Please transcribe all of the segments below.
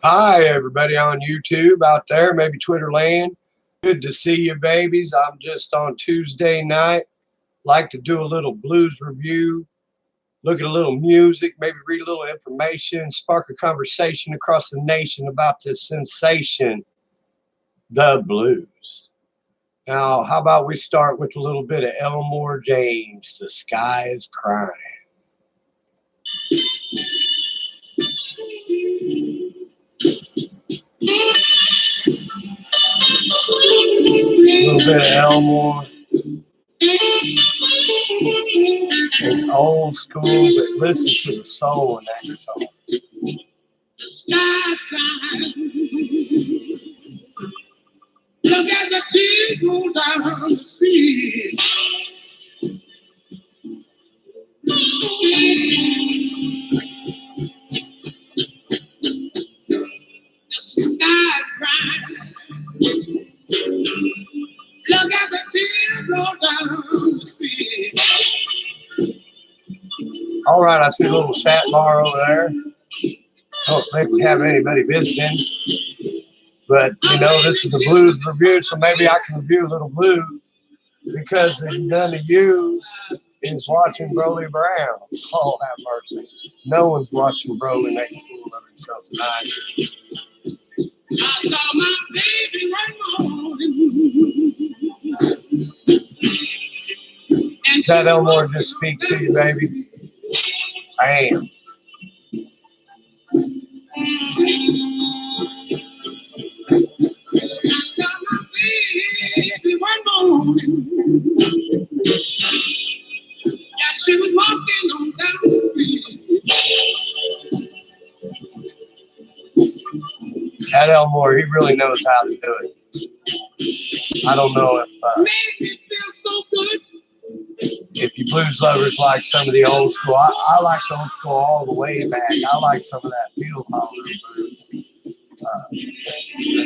Hi, everybody on YouTube out there, maybe Twitter land. Good to see you, babies. I'm just on Tuesday night. Like to do a little blues review, look at a little music, maybe read a little information, spark a conversation across the nation about this sensation, the blues. Now, how about we start with a little bit of Elmore James, The Sky is Crying. A little bit of Elmore. It's old school, but listen to the soul in that guitar. The sky's crying. Look at the tears roll down the street. The sky's crying. Look at the tears roll down the street. All right, I see a little chat bar over there. Don't think we have anybody visiting, but you know, this is the blues review, so maybe I can review a little blues because none of you is watching Broley Brown. Oh, have mercy. No one's watching Broley make a fool of himself tonight. I saw my baby one morning. That Elmore just speak to you, baby. I am. She was walking on down the street. That Elmore, he really knows how to do it. I don't know Made me feel so good. if you blues lovers like some of the old school. I like the old school all the way back. I like some of that field holler blues. There's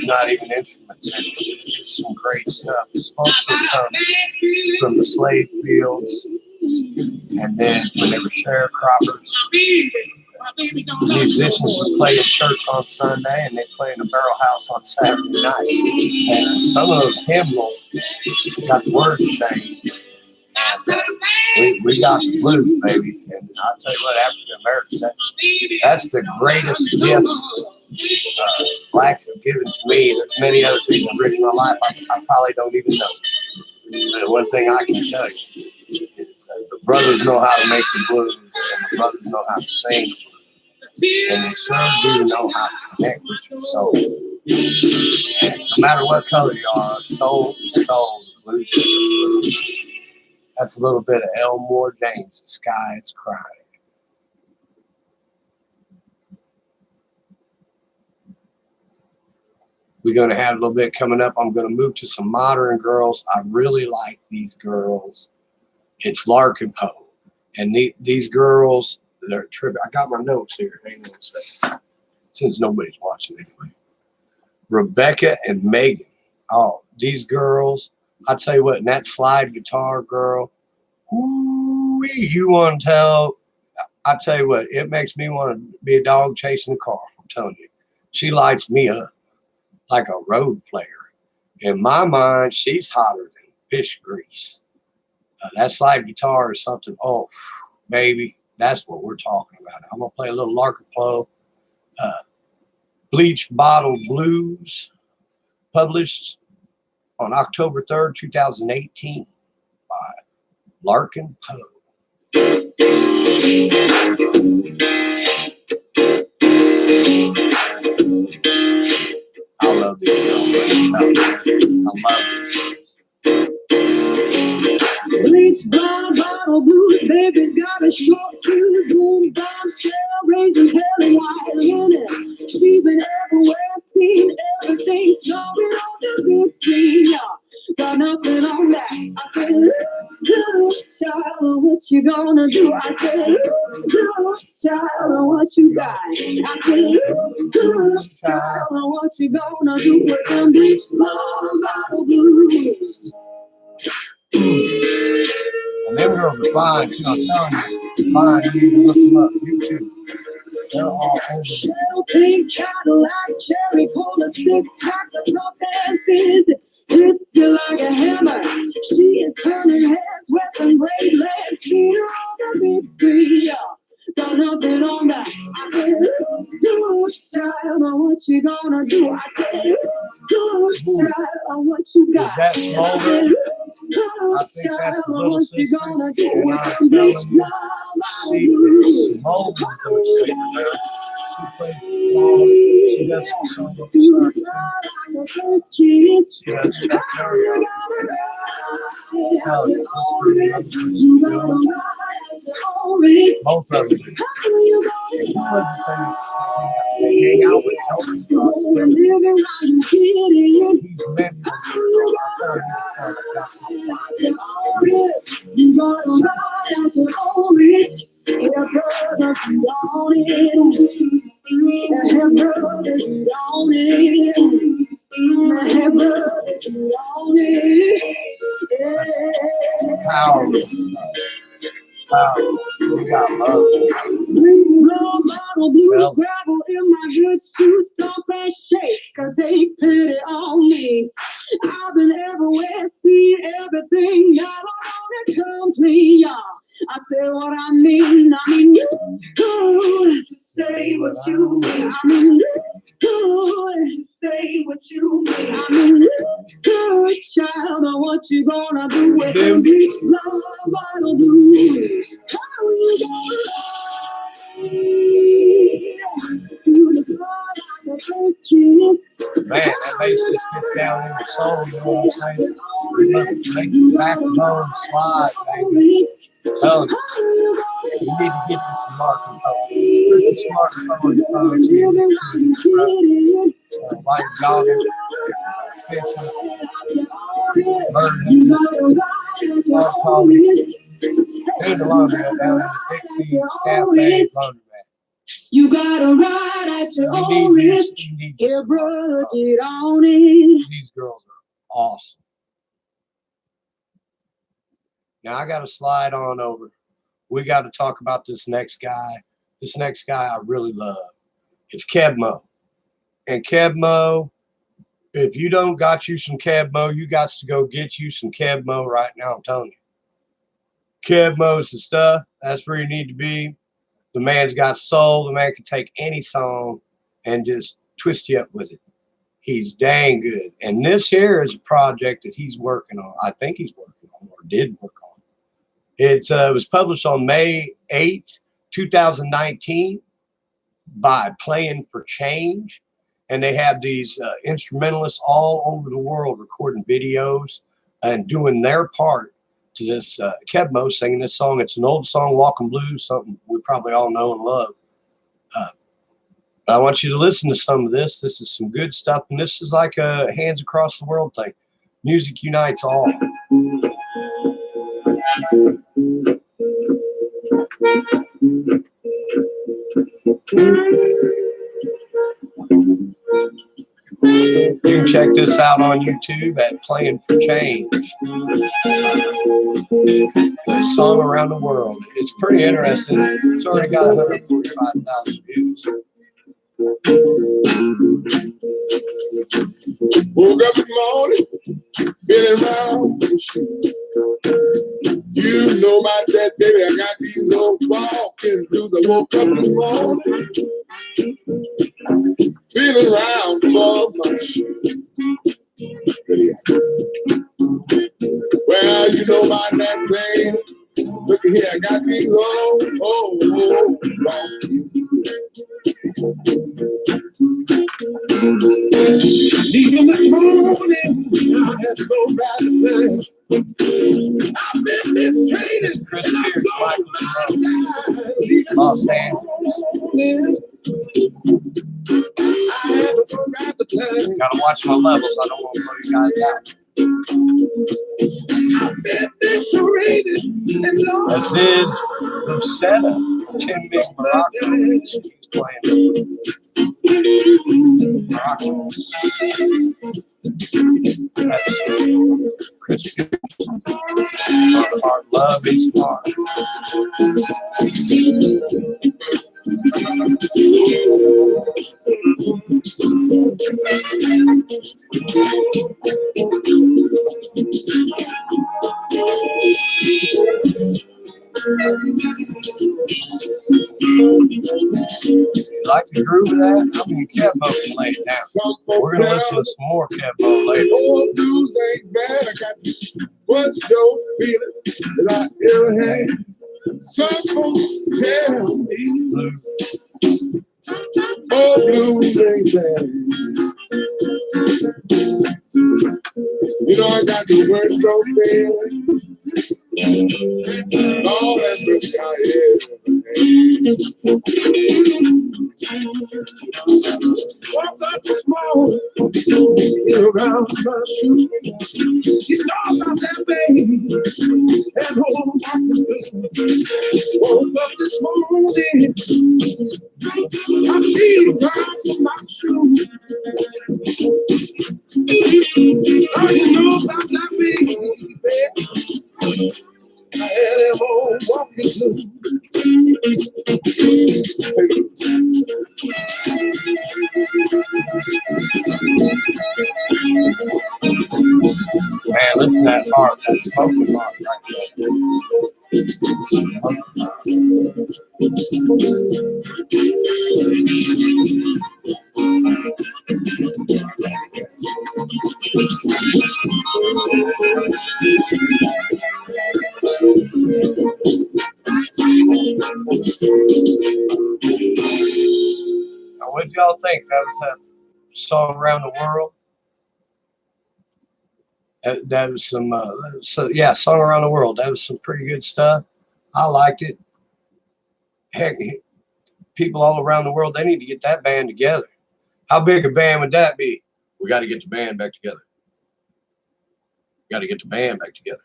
not even instruments in it. It's some great stuff. It's mostly comes from the slave fields. And then when they were sharecroppers, musicians would play in church on Sunday and they play in a barrel house on Saturday night. And some of those hymnals got the words changed. And we got the blues, baby. And I'll tell you what, African Americans, that's the greatest gift blacks have given to me. There's many other things I've enriched my life I probably don't even know. But one thing I can tell you is that the brothers know how to make the blues, and the brothers know how to sing, and they sure do know how to connect with your soul. And no matter what color you are, soul is soul, blues is blues. That's a little bit of Elmore James, The Sky is Crying. We're going to have a little bit coming up. I'm going to move to some modern girls. I really like these girls. It's Larkin Poe. And these girls, they're tripping. I got my notes here. Hang on a second. Since nobody's watching anyway. Rebecca and Megan. Oh, these girls. I'll tell you what, and that slide guitar girl, ooh, you want to tell, I'll tell you what, it makes me want to be a dog chasing a car. I'm telling you. She lights me up like a road flare. In my mind, she's hotter than fish grease. That slide guitar is something, oh, baby, that's what we're talking about. I'm going to play a little Larkin Poe, Bleach Bottle Blues, published on October 3rd, 2018 by Larkin Poe. I love these girls out there. I love these girls. Bleach bottle blues, baby's got a short fuse, boom bombshell, raising hell and wild in it. She been everywhere, seen everything, saw it on the big screen. Got nothing on that. I said, look, child, what you gonna do? I said, look, child, what you got? I said, look, child, what you gonna do with them bleach bottle blues? And them girls are fine too. I'm telling you, fine. You need to look them up. YouTube. They're all over. Shell pink Cadillac, cherry cola, six-pack, the pump dances. Hits you like a hammer. She is turning heads, weapon braid legs. Seen her on the big screen. Got nothing on that. I said, good child, what you gonna do? I said, good child, what you got? Is that smaller? I think that's the little sister. And I'm telling you, she is smaller than sister. She plays guitar. She does some solo stuff. She does Chuck Berry. Tell you, both of them. They hang out with Elvis. He's meant power. We got love. Blue gravel in my good shoes, stomp and shake, 'cause take pity on me. I've been everywhere, seen everything, I don't wanna complete, y'all. I say what I mean, you good to say what you mean, you good to say what you mean, you good child, of what you gonna do with the beach love, vinyl blues, how you gonna Man, that bass just gets down in the soul, you know what I'm saying? Make the backbone slide, baby. Tell you, you need to get you some marking phone. Put your smartphone on your phone, so you listen to like jogging, fishing, birding, dog calling. There's a laundry down in the Dixie's Cafe laundromat. You gotta ride at your own risk. Here, brother, get on it. These girls are awesome. Now I got to slide on over. We got to talk about this next guy. This next guy I really love. It's Kebmo. And Kebmo, if you don't got you some Kebmo, you got to go get you some Kebmo right now. I'm telling you. Kebmo's the stuff. That's where you need to be. The man's got soul. The man can take any song and just twist you up with it. He's dang good. And this here is a project that he's working on. I think he's working on, or did work on. It was published on May 8, 2019 by Playing for Change. And they have these instrumentalists all over the world recording videos and doing their part to this Kebmo singing this song. It's an old song, Walking Blues, something we probably all know and love. But I want you to listen to some of this. This is some good stuff, and this is like a hands across the world thing. Music unites all. You can check this out on YouTube at Playing for Change. A song around the world. It's pretty interesting. It's already got 145,000 views. Woke up in the morning, been around. You know about that, baby. I got these old walking blues. I woke up this morning, feeling around for my shoes. Well, you know about that thing. Look at here, I got these old leaving this morning, I had to go back to bed. I've been mistreated. This is Chris Pierce, Los Angeles. I had to go back to bed. Gotta watch my levels. I don't want to put you guys out. I've been mistreated. This is Lucetta, Tim Big Morocco. He's playing Morocco. That's Chris Pierce. Our love is hard. Like the groove of that? I mean, Kevo can lay it down. We're going to listen to some more Kevo later. Old news ain't bad. I got what's your feeling that I ever had. Some folks tell me all blues ain't bad. You know I got the worst your feeling. All that's just how it is. Woke up this morning, around my shoe. She thought about that baby and hold on. Woke up this morning, I feel around my shoe. I didn't know about that baby. I had him home walking blue. Man, listen to that heart, that smoking heart right Now, what did y'all think? That was that song Around the World? That was some, yeah, Song Around the World. That was some pretty good stuff. I liked it. Heck, people all around the world, they need to get that band together. How big a band would that be? We got to get the band back together. Got to get the band back together.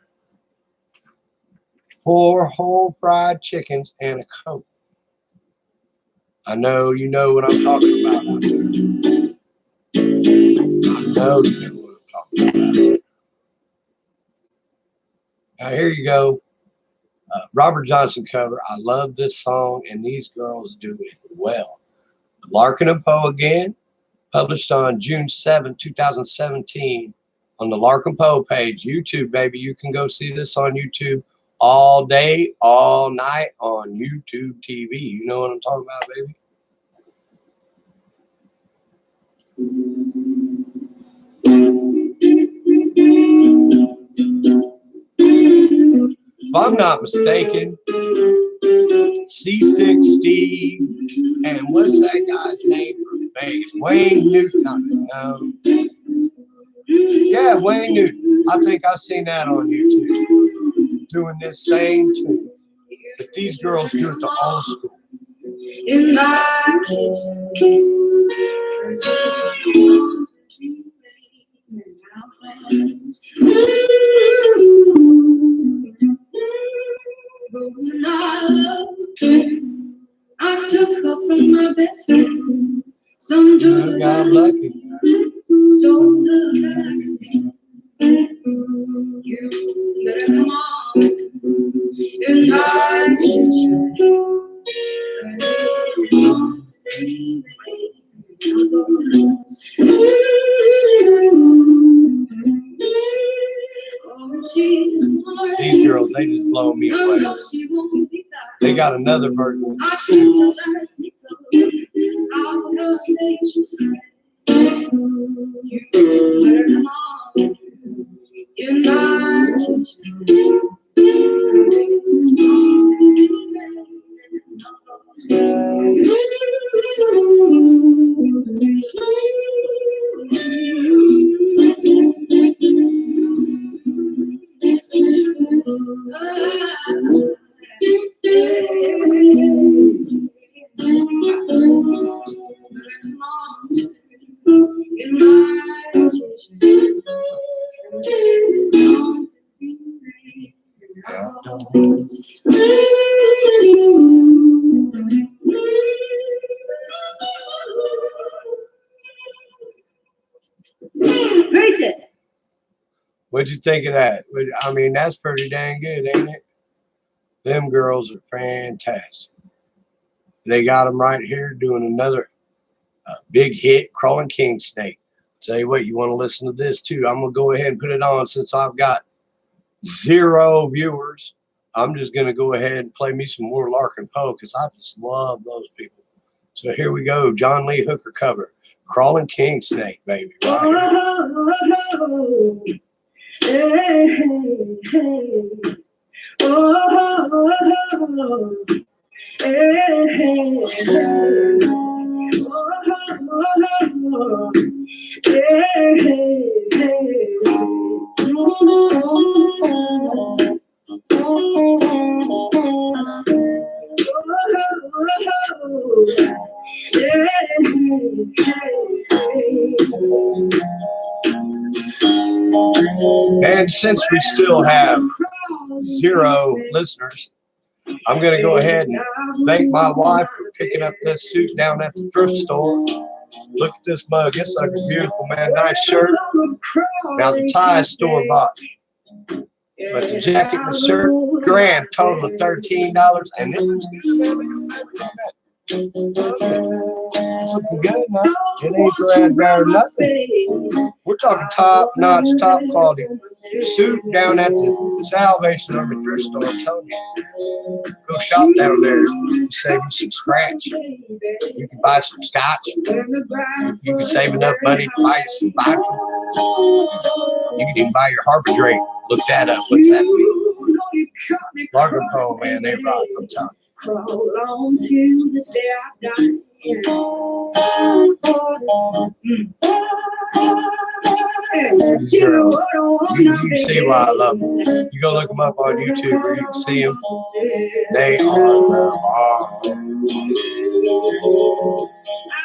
4 whole fried chickens and a Coke. I know you know what I'm talking about out there. I know you know what I'm talking about. Now here you go. Robert Johnson cover. I love this song, and these girls do it well. Larkin and Poe again, published on June 7, 2017 on the Larkin Poe page. YouTube, baby. You can go see this on YouTube all day, all night on YouTube TV. You know what I'm talking about, baby? If I'm not mistaken, C6 Steve, and what's that guy's name from Vegas? Wayne Newton. No. Yeah, Wayne Newton. I think I've seen that on YouTube, doing this same tune. But these girls do it the old school. In my I took her from my best friend. Some You got lucky. stole the bag. You better come on. In my These girls, they just blow me away. They got another version. What'd you think of that? I mean, that's pretty dang good, ain't it? Them girls are fantastic. They got them right here doing another big hit, Crawling King Snake. Tell you what, you want to listen to this too? I'm gonna go ahead and put it on since I've got 0 viewers. I'm just gonna go ahead and play me some more Larkin Poe because I just love those people. So here we go, John Lee Hooker cover, Crawling King Snake, baby. Right And since we still have 0 listeners, I'm going to go ahead and thank my wife for picking up this suit down at the thrift store. Look at this mug. It's like a beautiful, man. Nice shirt. Now, the tie is store-bought. But the jacket and the shirt, grand total of $13. And it was good, something good, man. It ain't brand or nothing. We're talking top-notch, top-quality suit down at the Salvation Army thrift store. I'm telling you, go shop down there. You save you some scratch. You can buy some scotch. You can save enough money to buy you some vodka. You can even buy your Harbor Drink. Look that up. What's that mean? Larkin Poe, man, they rock. I'm telling you. Crawl on to the day I die. You can see why I love them. You go look them up on YouTube where you can see them. They are the bomb.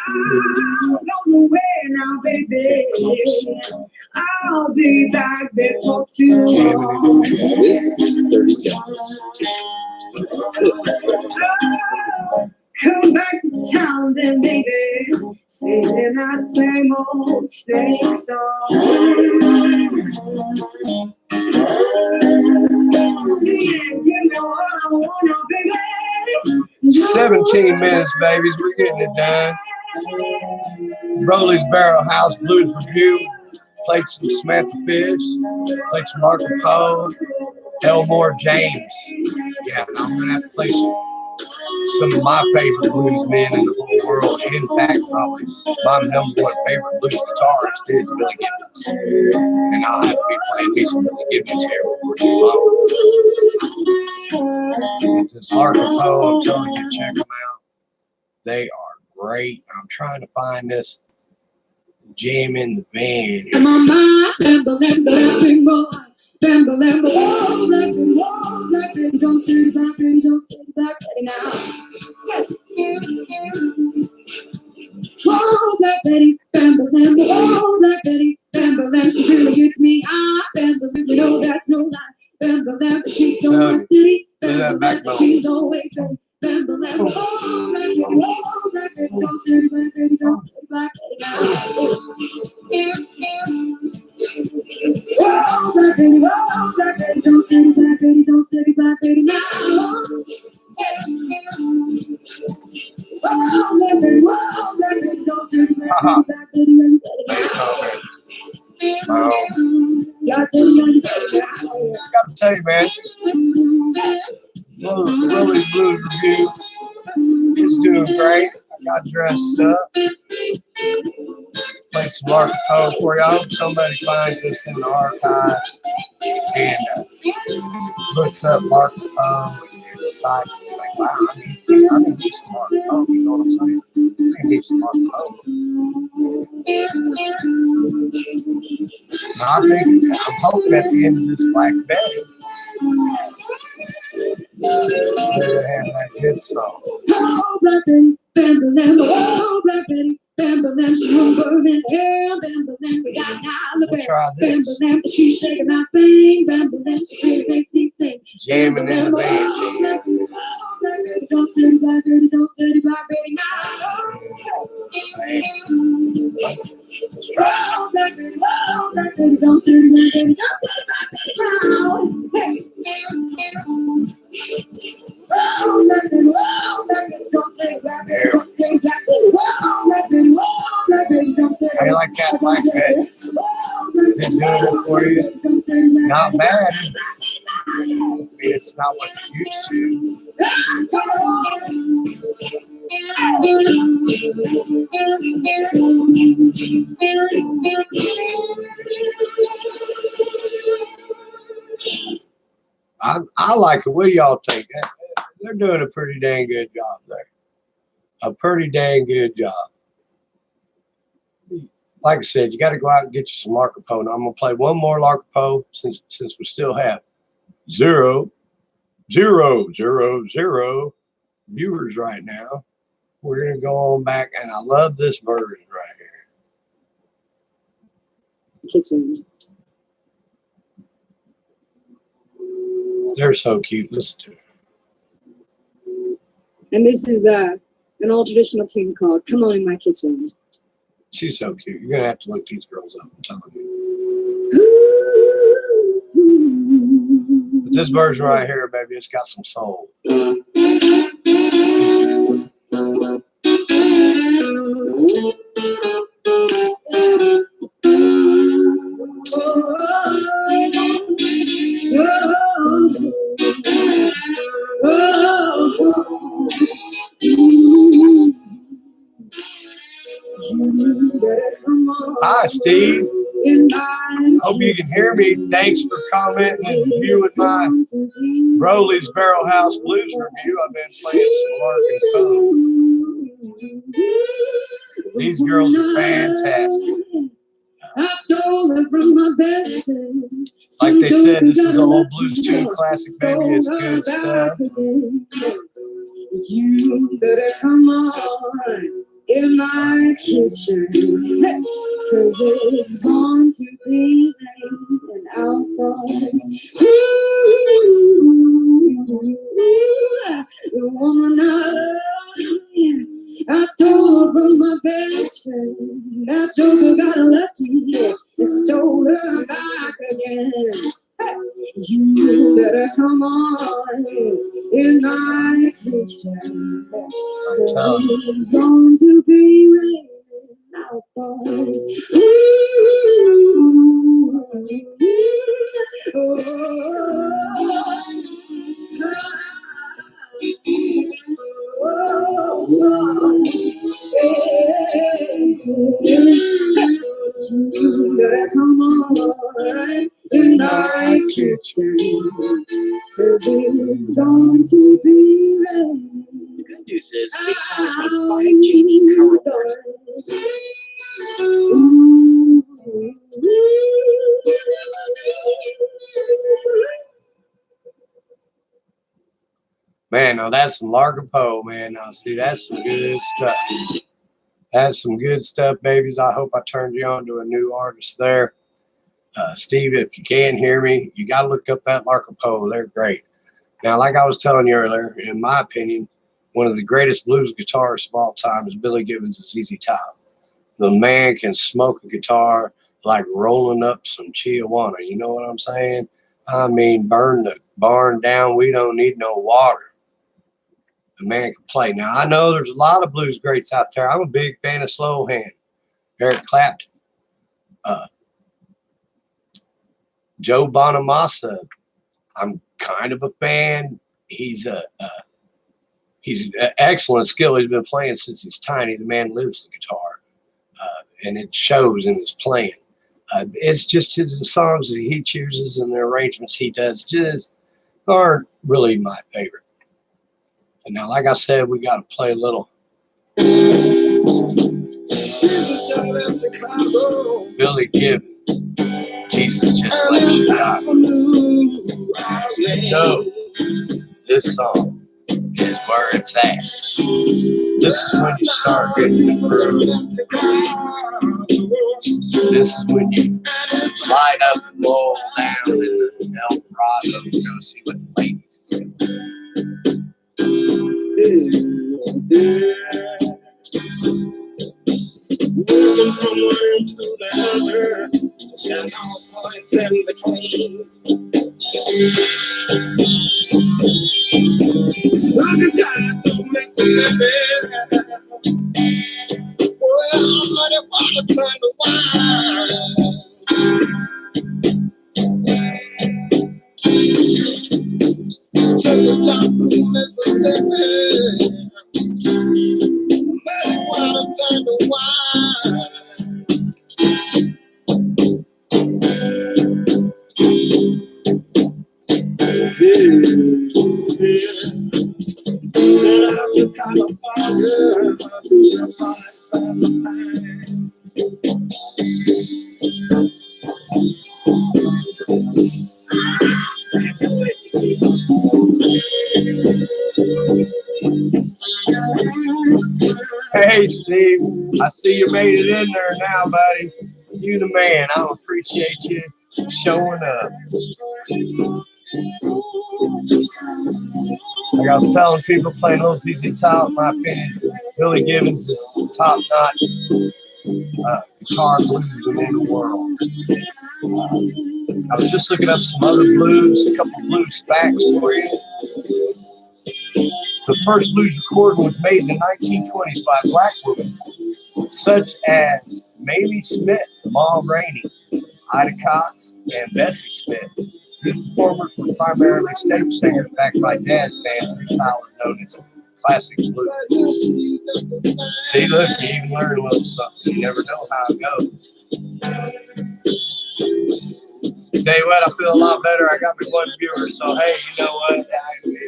I'm on the way now, baby. I'll be back there for too long. This is $30. This is Come back to town then, baby, singing that same old snake song. Singing, give me what I want, baby. 17 minutes, babies, we're getting it done. Broley's Barrel House Blues Review. Played some Samantha Fish, played some Larkin Poe, Elmore James. Yeah, I'm going to have to play some of my favorite blues men in the whole world. In fact, probably my #1 favorite blues guitarist is Billy Gibbons. And I'll have to be playing me some Billy Gibbons here before too long. This Larkin Poe, I'm telling you, check them out. They are great. I'm trying to find this Jam in the Van. I'm on my bambo, bambo, bambo, oh, that baby, don't stay back, baby, don't stay back, baby, now. Oh, that Betty, bambo, bambo, oh, that Betty, bambo, bambo, she really gets me high, bambo, you know that's no lie, bambo, bambo, she's so my city, bambo, bambo, she's always ready, bambo, bambo, oh, that Betty, don't stay back, baby, don't stay back, baby, now. Oh, that baby, don't stay back, baby, don't stay back, baby, now. Oh, that baby, don't stay back, baby, Gotta tell you, man, Willie's Blues Review is doing great. I got dressed up. Played some Larkin Poe for you. I hope somebody finds this in the archives and looks up Larkin Poe and decides to say, wow, I need some Larkin Poe. You know what I'm saying? I need some Larkin Poe. Now, I'm hoping at the end of this Black Betty, we'll have that good song. Oh, Black Betty, bambo, bambo, oh, Black Betty, bambo, bambo, she won't burn in hair, bambo, bambo, we got now the bear, bambo, bambo, she's shaking that thing, bambo, bambo, she really makes me sing, Jamming in the van. Don't stay back, baby, don't stay back, baby, now. Let's try Black Betty, don't stay back, baby, don't stay back, baby, now. Oh, Black Betty, don't stay back, Hey, like that black man. Is it doing it for you? Not bad. I mean, it's not what you're used to. I like it. What do y'all think? They're doing a pretty dang good job there. A pretty dang good job. Like I said, you got to go out and get you some Larcapo. Now I'm gonna play one more Larcapo since we still have 0, 0, 0, 0 viewers right now. We're gonna go on back, and I love this version right here. Kitchen. They're so cute. Listen to it. And this is an old traditional tune called "Come On in My Kitchen." She's so cute. You're gonna have to look these girls up. I'm telling you. But this version right here, baby, it's got some soul. Hi, Steve. Hope you can hear me. Thanks for commenting and viewing my Broley's Barrel House Blues review. I've been playing some Larkin. These girls are fantastic. Like they said, this is an old blues tune classic, baby. It's good stuff. You better come on in my kitchen, cause it's going to be rain and outdoors. The woman I love, I stole from my best friend. That joker got lucky and stole her back again. You better come on in my kitchen, cause it's going to be raining outdoors. You better come on in my kitchen, cause it's going to be raining. The good news is it comes with 5 GD power bars. Man, now that's some Larcapo, man. Now, see, that's some good stuff. That's some good stuff, babies. I hope I turned you on to a new artist there. Steve, if you can hear me, you got to look up that Larcapo. They're great. Now, like I was telling you earlier, in my opinion, one of the greatest blues guitarists of all time is Billy Gibbons' ZZ Top. The man can smoke a guitar like rolling up some Chihuahua. You know what I'm saying? I mean, burn the barn down. We don't need no water. The man can play. Now, I know there's a lot of blues greats out there. I'm a big fan of Slow Hand. Eric Clapton. Joe Bonamassa. I'm kind of a fan. He's an excellent skill. He's been playing since he's tiny. The man lives the guitar. And it shows in his playing. It's just the songs that he chooses and the arrangements he does just aren't really my favorite. And now, like I said, we got to play a little Billy Gibbons. Jesus just let you die. You know, this song is where it's at. This is when you start getting the groove. This is when you light up and roll down in the El Dorado to go see what the ladies do. Moving from one to the other, and all points in between. Like a guy to make the living. Well, muddy water turn to wine. To the top of Mississippi, muddy water turn to wine. Then out to California, Hey, Steve, I see you made it in there now, buddy. You the man. I appreciate you showing up. Like I was telling people playing little ZZ Top, in my opinion, Billy Gibbons is top-notch guitar blues in the world. I was just looking up some other blues, a couple blues facts for you. The first blues recording was made in the 1920s by black women, such as Mamie Smith, Ma Rainey, Ida Cox, and Bessie Smith. These performers were primarily stage singers backed by jazz bands whose style is known as classic blues. See, look, you even learn a little something. You never know how it goes. Tell you what, I feel a lot better. I got me one viewer, so hey, you know what?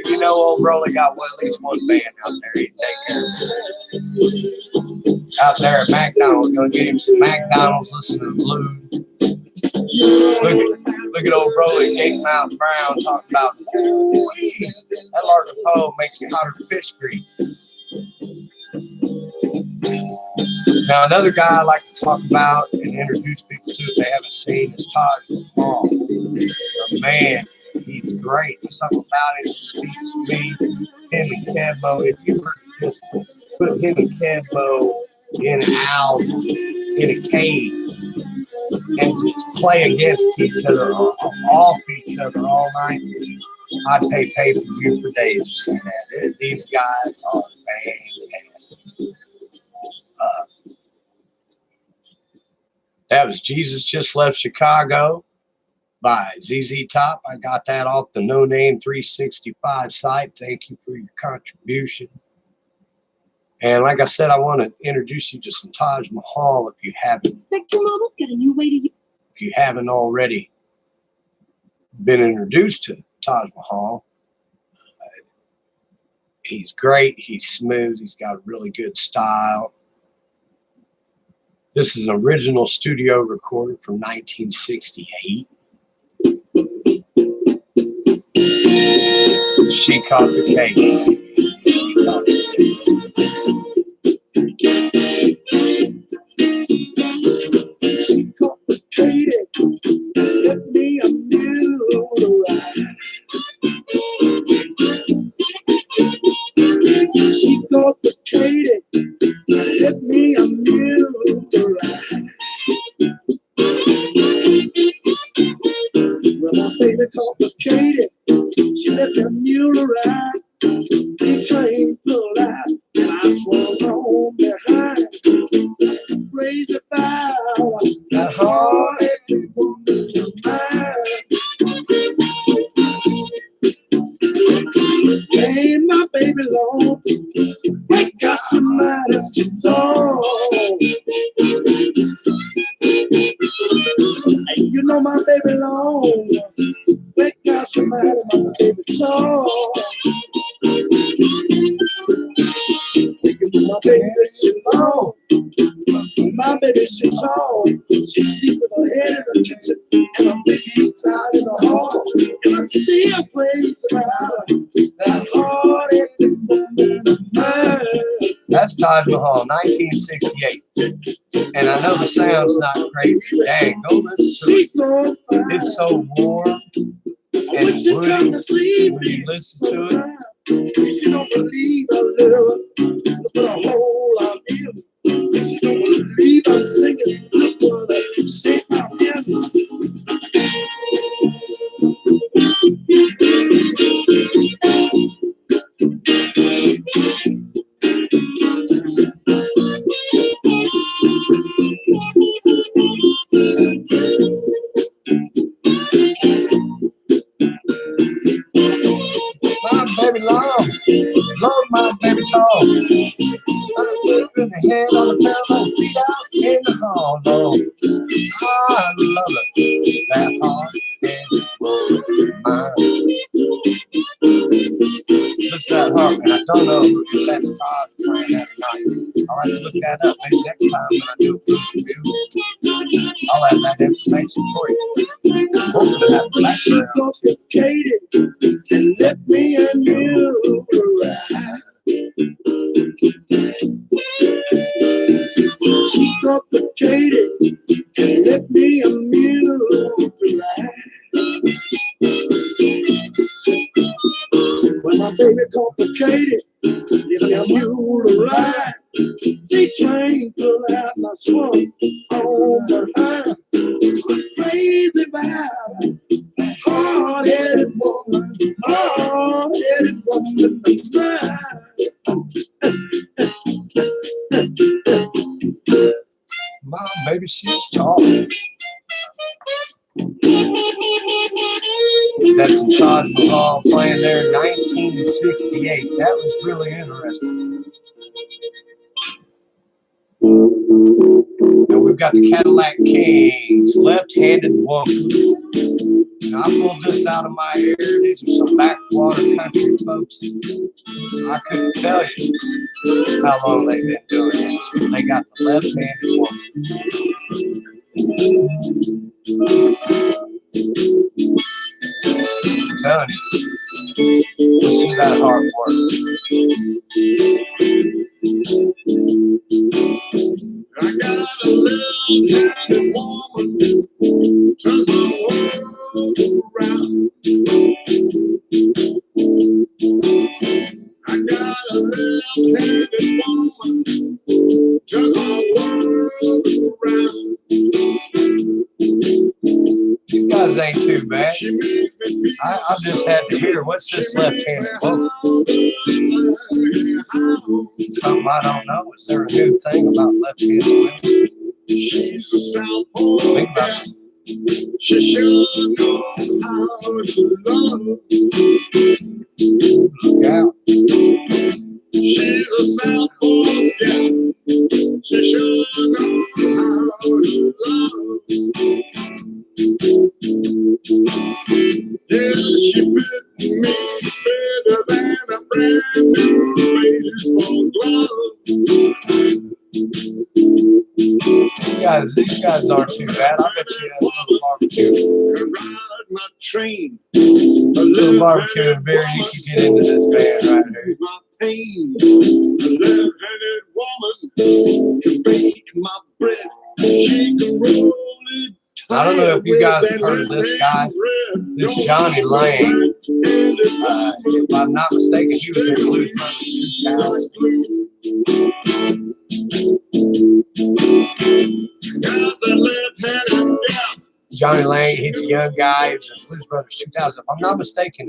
You know old Broley got at least one fan out there. He'd take care of it. Out there at McDonald's, gonna get him some McDonald's, listen to the blues. Look at old Broley, Kate Mount Brown, talking about, that Larkin Poe make you hotter than fish grease. Now, another guy I like to talk about and introduce people to if they haven't seen is Taj Mahal. The man, he's great. There's something about him that speaks to me. Him and Kembo, if you were to just put him and Kembo in an album, in a cage, and just play against each other, or off each other all night, I'd pay pay-per-view for days to see that. These guys are fantastic. That was Jesus Just Left Chicago by ZZ Top. I got that off the No Name 365 site. Thank you for your contribution. And like I said, I want to introduce you to some Taj Mahal if you haven't. Spectrum Mobile's got a new way to use. If you haven't already been introduced to Taj Mahal, he's great. He's smooth. He's got a really good style. This is an original studio recording from 1968. She Caught the Cake. She Caught the Cake. She complicated, let me a mule ride. She complicated, let me a mule ride. Well, my baby complicated, she let the mule ride. The train pulled out, and I swung home behind. Crazy about that hard-headed woman of mine. Ain't my baby long, we got somebody to talk. And you know my baby long, we got somebody, my baby talk. My baby, she long. My baby, she tall. She's sleeping her head in the kitchen, and I'm thinking out in the hall. And I'm still crazy about her. That hard-headed woman of mine. That's Taj Mahal, 1968. And I know the sound's not great, but dang, go listen to it. It's so warm and woody when you listen to it. She don't believe I love her, but a whole lot of you. She don't believe I'm singing, look what I say I'm in. don't know if that's Todd playing that or not. I'll have to look that up. Maybe next time when I do a blues review, I'll have that information for you. Hoping to have the background too. Complicated and let me and you ride. She complicated and let me amuse to ride. Well, my baby complicated, give me a mule to ride. They train pull out my swamp on the high. Crazy vibe, hard-headed woman, hard-headed woman. Mom, baby, she's talking. That's some Taj Mahal playing there in 1968. That was really interesting. Now we've got the Cadillac Kings, Left-Handed Woman. Now, I pulled this out of my ear. These are some backwater country folks. I couldn't tell you how long they've been doing this, but they got the Left-Handed Woman. I'm telling you, listen to that hard work. I got a left-handed woman, turns my world around. I got a left-handed woman, turns my world around. These guys ain't too bad. I just had to hear, what's this left-handed woman? Something I don't know. Is there a new thing about left-handed women? She's a southpaw. Think about it. She sure knows how to love. Look out. She's a southpaw, yeah. She sure knows how to love. Yeah, she fit me better than a brand new baseball glove. These guys aren't too bad. I bet you had a little barbecue. Ride my train. A little barbecue and beer, you can get into this band right here. My pain. A left-handed woman can bake my bread. She can roll it. I don't know if you guys have heard of this guy, this Johnny Lang. If I'm not mistaken, he was in Blues Brothers 2000. Johnny Lang, he's a young guy. He was in Blues Brothers 2000. If I'm not mistaken,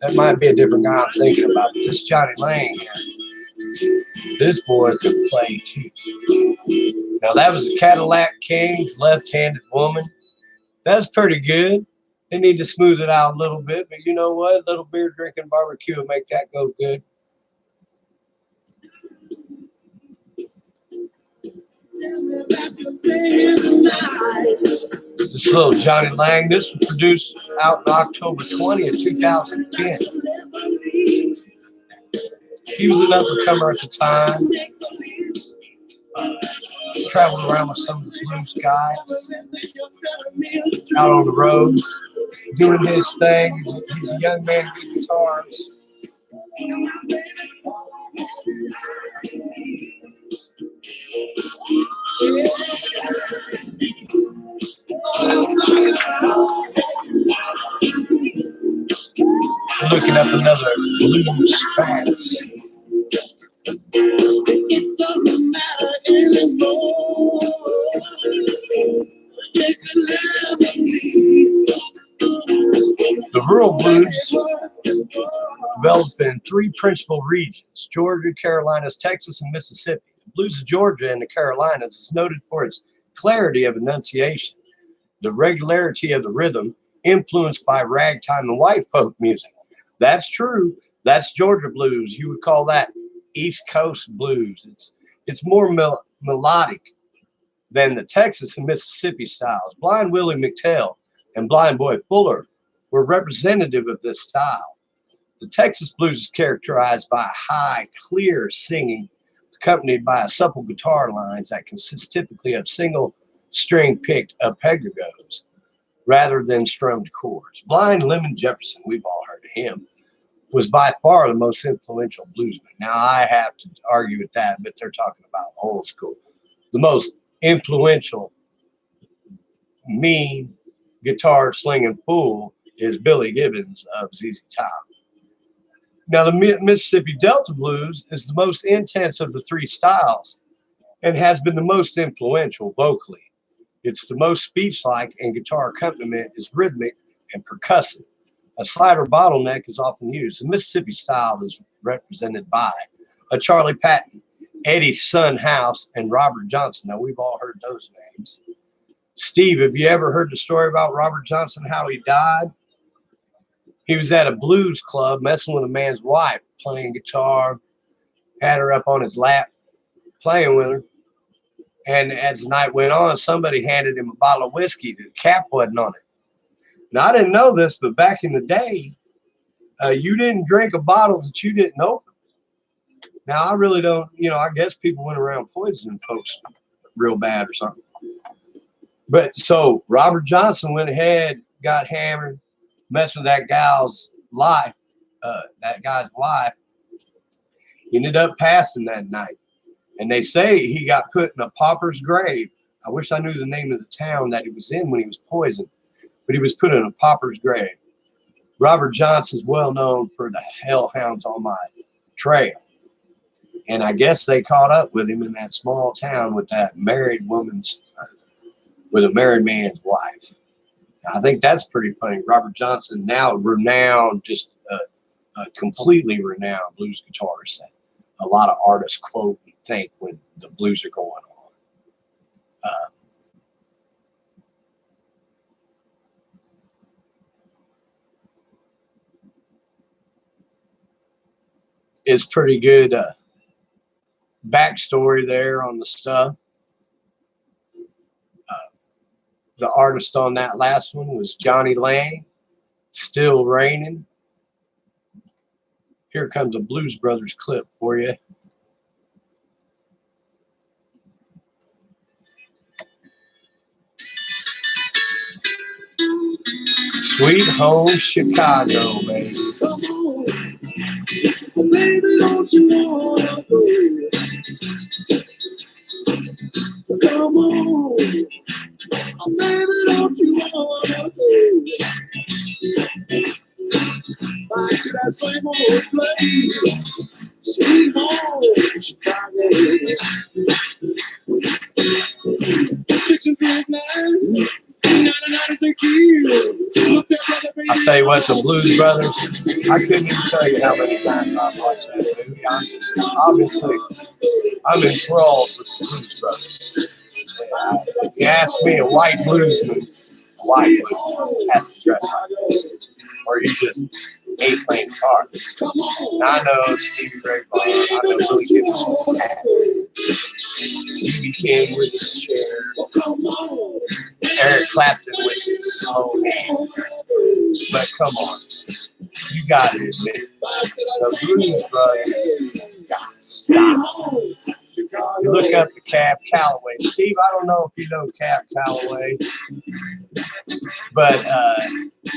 that might be a different guy I'm thinking about. But this Johnny Lang here, this boy could play too. Now that was the Cadillac Kings, Left-Handed Woman. That's pretty good. They need to smooth it out a little bit, but you know what? A little beer drinking barbecue will make that go good. This little Johnny Lang, this was produced out on October 20th, 2010. He was an up-and-comer at the time. Traveled around with some of the blues guys, out on the road, doing his thing. He's a young man with guitars. Looking up another blues spaz. It doesn't matter anymore. The rural blues developed in three principal regions: Georgia, Carolinas, Texas, and Mississippi. The blues of Georgia and the Carolinas is noted for its clarity of enunciation, the regularity of the rhythm, influenced by ragtime and white folk music. That's true. That's Georgia blues. You would call that East Coast blues. It's more melodic than the Texas and Mississippi styles. Blind Willie McTell and Blind Boy Fuller were representative of this style. The Texas blues is characterized by high, clear singing, accompanied by supple guitar lines that consist typically of single string picked arpeggios rather than strummed chords. Blind Lemon Jefferson, we've all heard of him, was by far the most influential bluesman. Now, I have to argue with that, but they're talking about old school. The most influential, mean guitar slinging fool is Billy Gibbons of ZZ Top. Now, the Mississippi Delta Blues is the most intense of the three styles and has been the most influential vocally. It's the most speech-like, and guitar accompaniment is rhythmic and percussive. A slide or bottleneck is often used. The Mississippi style is represented by a Charlie Patton, Eddie Son House, and Robert Johnson. Now, we've all heard those names. Steve, have you ever heard the story about Robert Johnson, how he died? He was at a blues club messing with a man's wife, playing guitar, had her up on his lap, playing with her. And as the night went on, somebody handed him a bottle of whiskey. The cap wasn't on it. Now, I didn't know this, but back in the day, you didn't drink a bottle that you didn't open. Now, I really don't, I guess people went around poisoning folks real bad or something. But so Robert Johnson went ahead, got hammered, messed with that guy's wife. He ended up passing that night. And they say he got put in a pauper's grave. I wish I knew the name of the town that he was in when he was poisoned. But he was put in a pauper's grave. Robert Johnson's well known for the Hellhounds on My Trail. And I guess they caught up with him in that small town with that married with a married man's wife. I think that's pretty funny. Robert Johnson, now renowned, just a completely renowned blues guitarist that a lot of artists quote and think when the blues are going on. It's pretty good backstory there on the stuff. The artist on that last one was Johnny Lang, Still Raining. Here comes a Blues Brothers clip for you. Sweet Home Chicago, baby. Come on, baby, don't you wanna go? Come on, baby, don't you wanna go? Back to that same old place, sweet home Chicago. 6 and 3 9. I'll tell you what, the Blues Brothers, I couldn't even tell you how many times I've watched that movie. Obviously, I'm enthralled with the Blues Brothers. If you ask me, a white bluesman, has to dress like this, or you just ain't playing guitar. Now, I know Stevie Ray Vaughan, I know Billy Gibbons with his hat, B.B. King with his chair, Eric Clapton with his slow hand. But come on, you got to admit, the Blues Brothers got to stop. You look up to Cab Calloway. Steve, I don't know if you know Cab Calloway, but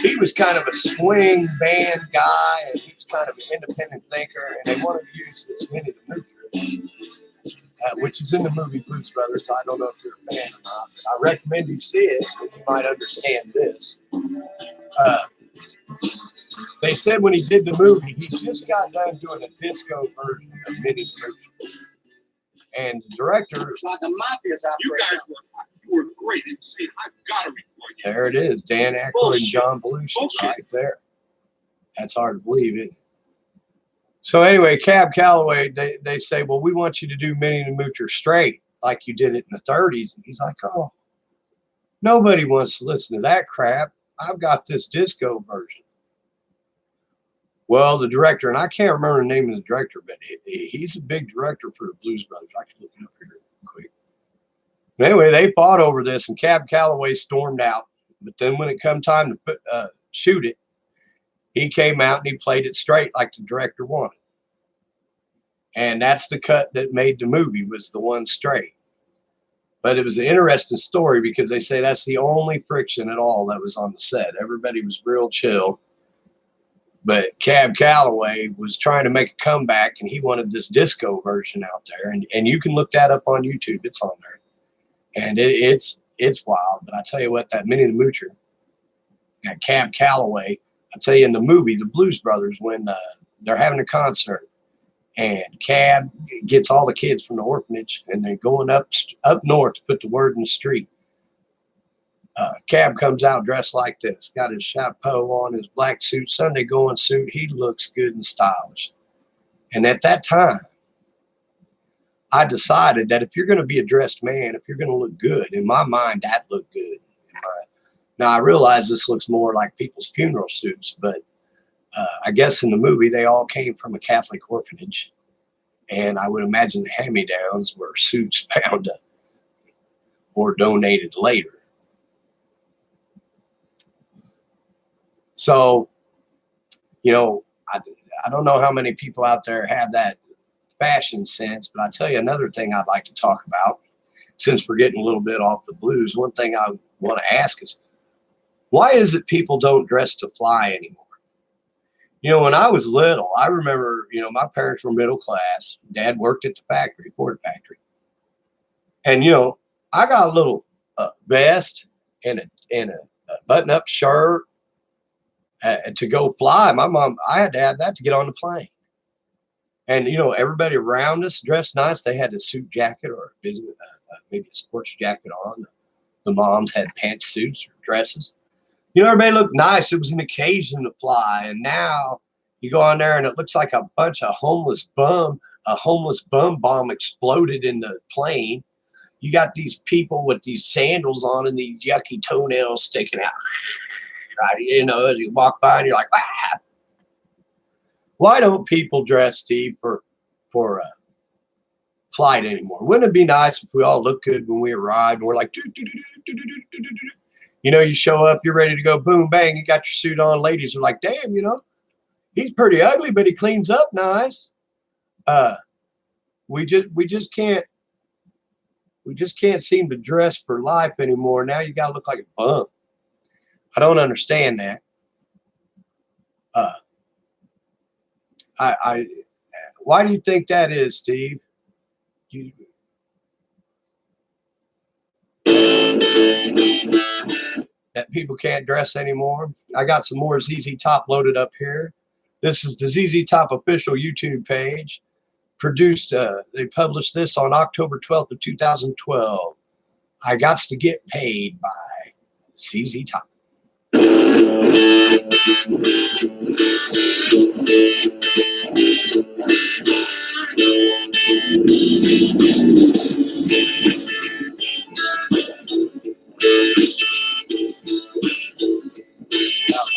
he was kind of a swing band guy, and he was kind of an independent thinker, and they wanted to use this Minnie the Moocher, which is in the movie Blues Brothers. I don't know if you're a fan or not, but I recommend you see it, and you might understand this. They said when he did the movie, he just got done doing a disco version of Minnie the Moocher. And the director, like a mafia's out. You guys were great. See, I've got to record you. There it is, Dan Aykroyd and John Belushi right there. That's hard to believe, isn't it? So anyway, Cab Calloway, they say, well, we want you to do Minnie the Moocher straight, like you did it in the 30s. And he's like, oh, nobody wants to listen to that crap. I've got this disco version. Well, the director, and I can't remember the name of the director, but he's a big director for the Blues Brothers. I can look it up here quick. But anyway, they fought over this, and Cab Calloway stormed out. But then when it come time to shoot it, he came out and he played it straight like the director wanted. And that's the cut that made the movie, was the one straight. But it was an interesting story because they say that's the only friction at all that was on the set. Everybody was real chill. But Cab Calloway was trying to make a comeback, and he wanted this disco version out there. And you can look that up on YouTube. It's on there. And it's wild. But I tell you what, that Minnie the Moocher, that Cab Calloway, I tell you, in the movie, the Blues Brothers, when they're having a concert, and Cab gets all the kids from the orphanage, and they're going up north to put the word in the street. Cab comes out dressed like this, got his chapeau on, his black suit, Sunday going suit. He looks good and stylish. And at that time, I decided that if you're going to be a dressed man, if you're going to look good, in my mind, that looked good. Now, I realize this looks more like people's funeral suits, but I guess in the movie, they all came from a Catholic orphanage. And I would imagine the hand-me-downs were suits found or donated later. So, you know, I don't know how many people out there have that fashion sense, but I'll tell you another thing I'd like to talk about. Since we're getting a little bit off the blues, one thing I want to ask is, why is it people don't dress to fly anymore? You know, when I was little, I remember, you know, my parents were middle class. Dad worked at the factory, Ford factory. And, you know, I got a little vest and a button-up shirt to go fly. My mom, I had to have that to get on the plane. And, you know, everybody around us dressed nice. They had a suit jacket or maybe a sports jacket on. The moms had pantsuits or dresses. You know, everybody looked nice. It was an occasion to fly. And now you go on there and it looks like a bunch of homeless bum bomb exploded in the plane. You got these people with these sandals on and these yucky toenails sticking out. Right? You know, as you walk by and you're like, ah. Why don't people dress, Steve, for a flight anymore? Wouldn't it be nice if we all looked good when we arrived and we're like, you know, you show up, you're ready to go, boom, bang, you got your suit on. Ladies are like, damn, you know, he's pretty ugly, but he cleans up nice. We just can't seem to dress for life anymore. Now you got to look like a bum. I don't understand that. Why do you think that is, Steve? That people can't dress anymore. I got some more ZZ Top loaded up here. This is the ZZ Top official YouTube page. Produced, they published this on October 12th of 2012. I Got to Get Paid by ZZ Top.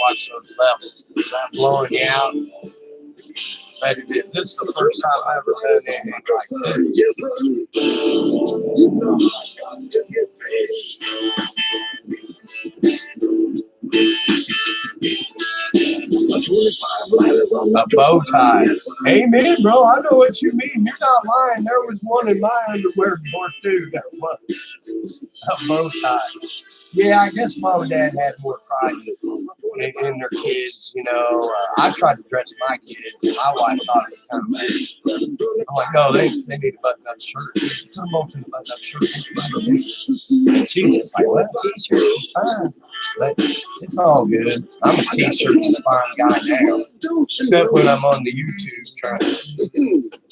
Watch those levels. Is that blowing you out? But this is the first time I've ever done anything like this. Yes, sir. You know I got to get paid. A bow tie. Amen, bro. I know what you mean. You're not lying. There was one in my underwear drawer too. That was a bow tie. Yeah, I guess mom and dad had more pride in their kids. You know, I tried to dress my kids, and my wife thought it was kind of bad. I'm like, no, they need a button-up shirt. Put them both in a button-up shirt. And she's just like, well, t-shirt is fine. But it's all good. I'm a t-shirt inspiring guy now. Except when I'm on the YouTube trying to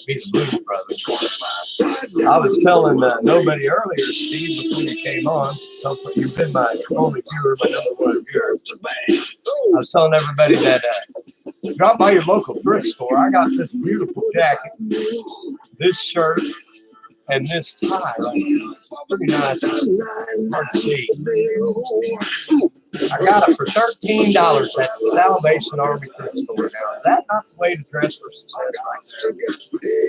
be the Blues Brothers. I was telling nobody earlier, Steve, before you came on. So you've been my only viewer, my number one viewer. I was telling everybody that drop by your local thrift store. I got this beautiful jacket, this shirt, and this tie. It's pretty nice. Hard to see. I got it for $13 at the Salvation Army thrift store. Now, is that not the way to dress for success right there?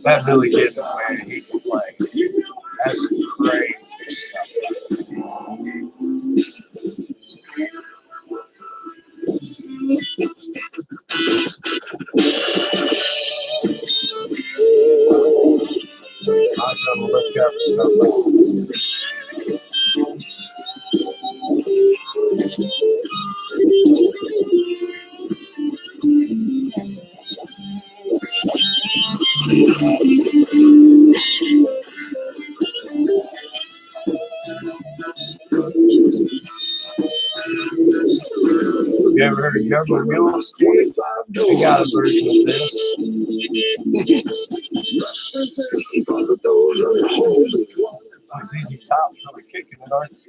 That Billy Gibbons, man, he can play. That's great. somebody. You ever heard of Younger Mule, Steve? We got a version of this. These Top's really kicking it, aren't they?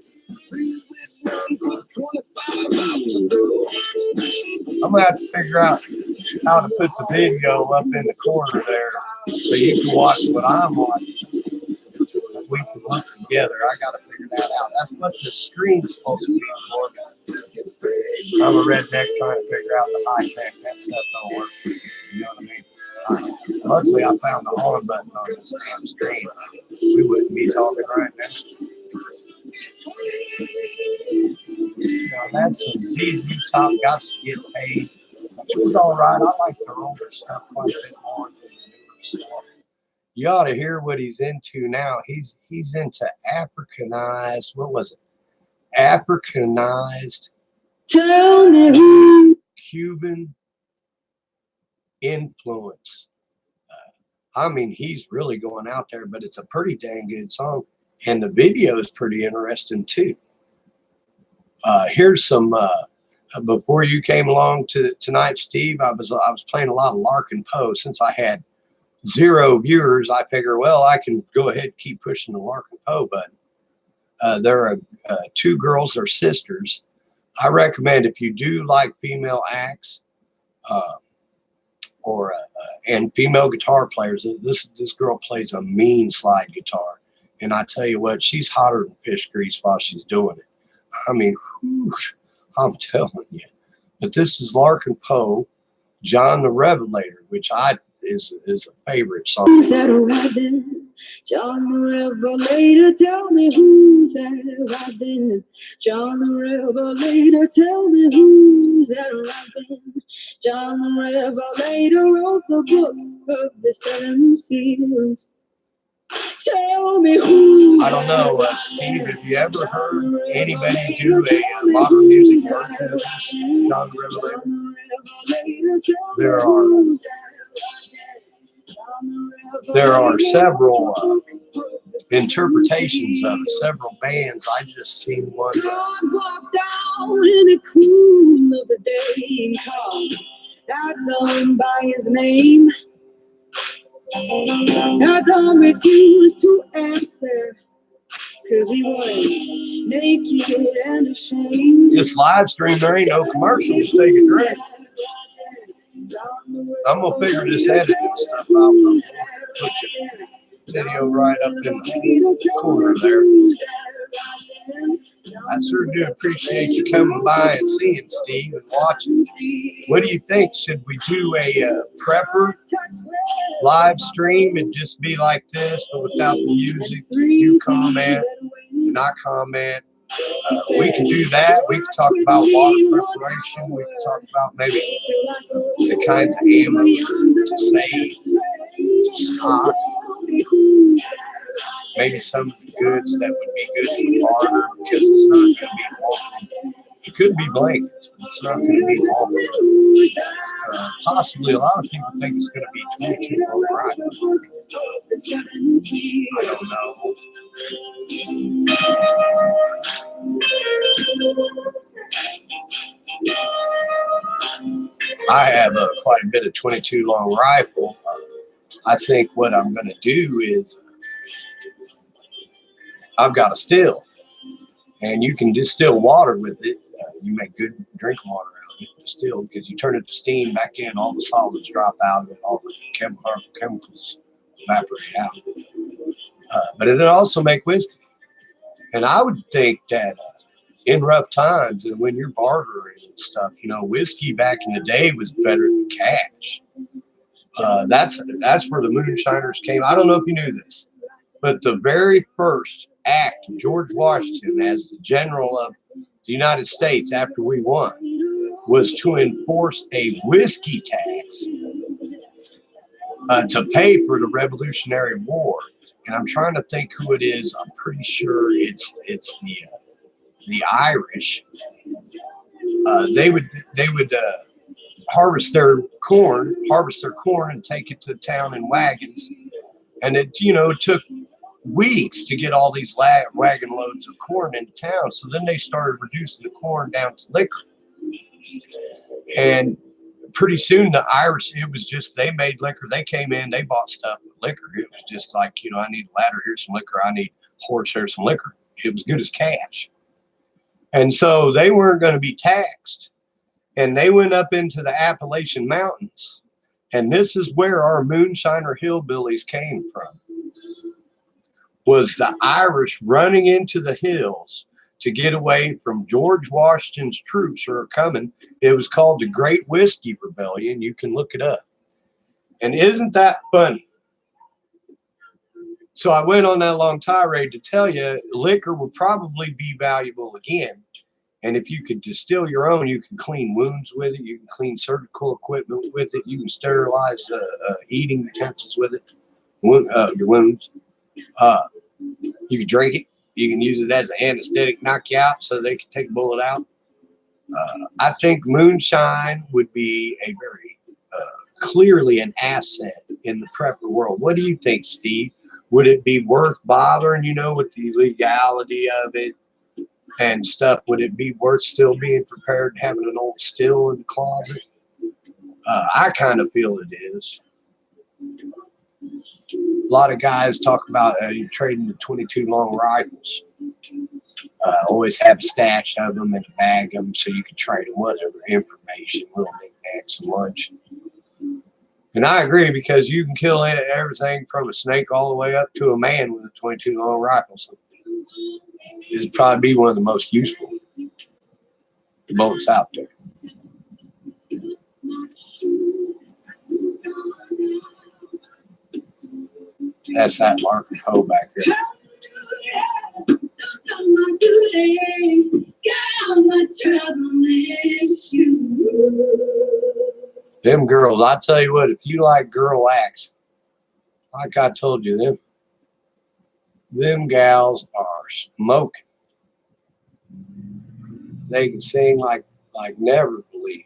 I'm gonna have to figure out how to put the video up in the corner there so you can watch what I'm watching. We can look together. I gotta figure that out. That's what the screen's supposed to be for. I'm a redneck trying to figure out the high tech. That stuff don't work. You know what I mean? Luckily, I found the on button on this damn screen. We wouldn't be talking right now. Now that's some ZZ Top. Got to get paid. Which was all right. I like their older stuff quite a bit more than the newer stuff. You ought to hear what he's into now. He's into Africanized. What was it? Africanized Cuban influence. I mean, he's really going out there, but it's a pretty dang good song, and the video is pretty interesting too. Here's some. Before you came along tonight, Steve, I was playing a lot of Larkin Poe. Since I had 0 viewers, I figure, well, I can go ahead and keep pushing the Larkin Poe button. There are 2 girls, they're sisters. I recommend if you do like female acts and female guitar players, this girl plays a mean slide guitar. And I tell you what, she's hotter than fish grease while she's doing it. I mean, whew, I'm telling you. But this is Larkin Poe, John the Revelator, which is a favorite song. Who's that arriving? John the Revelator, tell me who's that arriving? John the Revelator, tell me who's that arriving? John the Revelator wrote the book of the 7 seals. Tell me who. I don't know, Steve, have you ever heard anybody do a modern music version of this, John the Revelator? There are several interpretations of it, several bands. I just seen one. God walked down in the cool of the day and called that known by his name. Adam refused to answer because he was naked and ashamed. This live stream, there ain't no commercials. Take a drink. I'm gonna figure this editing stuff out. Put the video right up in the corner there. I sure do appreciate you coming by and seeing Steve and watching. What do you think? Should we do a prepper live stream and just be like this, but without the music? You comment and I comment. We can do that. We can talk about water preparation. We can talk about maybe the kinds of ammo to save, to stock. Maybe some of the goods that would be good to barter because it's not going to be walking. It could be blankets, but it's not going to be walking. Possibly a lot of people think it's going to be 22 on Friday. I don't know. I have quite a bit of 22 long rifle. I think what I'm going to do is I've got a still, and you can distill water with it. You make good drinking water out of it, distill, because you turn it to steam back in, all the solids drop out of it, all the harmful chemicals evaporate out. But it'll also make whiskey. And I would think that in rough times, and when you're bartering and stuff, you know, whiskey back in the day was better than cash. That's where the moonshiners came. I don't know if you knew this, but the very first act of George Washington as the general of the United States after we won was to enforce a whiskey tax to pay for the Revolutionary War. and I'm trying to think who it is. I'm pretty sure it's the Irish. They would harvest their corn, and take it to town in wagons, and it took weeks to get all these wagon loads of corn into town. So then they started reducing the corn down to liquor, and pretty soon the Irish, it was just, they made liquor. They came in, they bought stuff with liquor. It was just like, I need a ladder, here's some liquor. I need a horse, here's some liquor. It was good as cash. And so they weren't going to be taxed. And they went up into the Appalachian Mountains. And this is where our moonshiner hillbillies came from. Was the Irish running into the hills to get away from George Washington's troops who are coming. It was called the Great Whiskey Rebellion. You can look it up. And isn't that funny? So I went on that long tirade to tell you liquor would probably be valuable again. And if you could distill your own, you can clean wounds with it. You can clean surgical equipment with it. You can sterilize eating utensils with it, your wounds. You can drink it. You can use it as an anesthetic, knock you out so they can take a bullet out. I think moonshine would be a very clearly an asset in the prepper world. What do you think, Steve? Would it be worth bothering, with the legality of it and stuff? Would it be worth still being prepared, having an old still in the closet? I kind of feel it is. A lot of guys talk about trading the 22 long rifles. Always have a stash of them and a bag of them so you can trade them whatever information, little knickknacks and lunch. And I agree, because you can kill everything from a snake all the way up to a man with a 22 long rifle. So it'd probably be one of the most useful bullets out there. That's that Marco Poe back there. Them girls, I tell you what, if you like girl acts, like I told you, them gals are smoking. They can sing like never believe.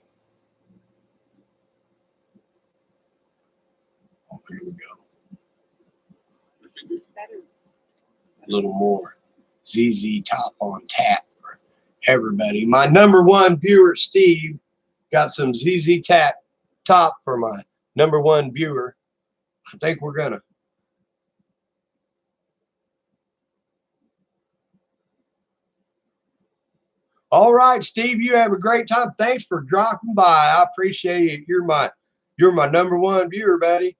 Oh, here we go. A little more ZZ Top on tap for everybody. My number one viewer, Steve, got some ZZ Top for my number one viewer. I think we're gonna. All right, Steve, you have a great time. Thanks for dropping by. I appreciate it. You're my number one viewer, buddy.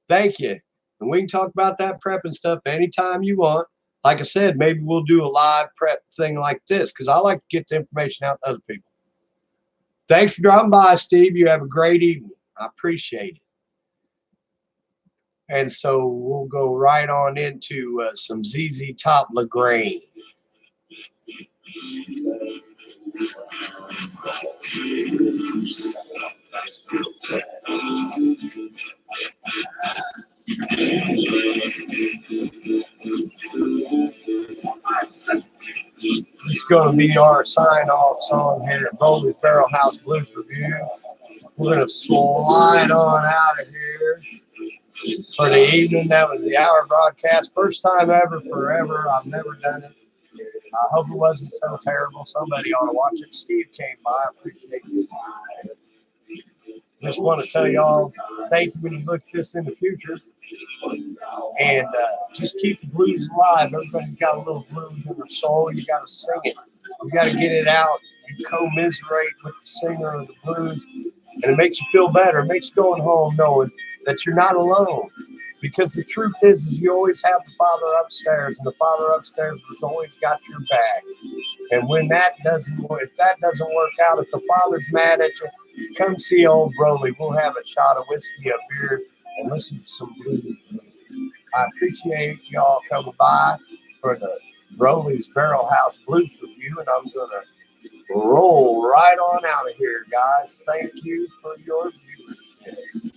Thank you. And we can talk about that prepping stuff anytime you want. Like I said, maybe we'll do a live prep thing like this, because I like to get the information out to other people. Thanks for dropping by, Steve. You have a great evening. I appreciate it. And so we'll go right on into some ZZ Top LaGrange. It's going to be our sign-off song here at Broley's Barrel House Blues Review. We're going to slide on out of here for the evening. That was the hour broadcast. First time ever, forever. I've never done it. I hope it wasn't so terrible. Somebody ought to watch it. Steve came by. I appreciate it. Just want to tell y'all, thank you when you look at this in the future. And just keep the blues alive. Everybody's got a little blues in their soul. You got to sing it. You got to get it out. You commiserate with the singer of the blues. And it makes you feel better. It makes you going home knowing that you're not alone. Because the truth is you always have the Father upstairs. And the Father upstairs has always got your back. And when that doesn't work, if that doesn't work out, if the Father's mad at you, come see old Broley. We'll have a shot of whiskey, a beer, and listen to some blues. I appreciate y'all coming by for the Broley's Barrel House Blues Review, and I'm going to roll right on out of here, guys. Thank you for your viewership.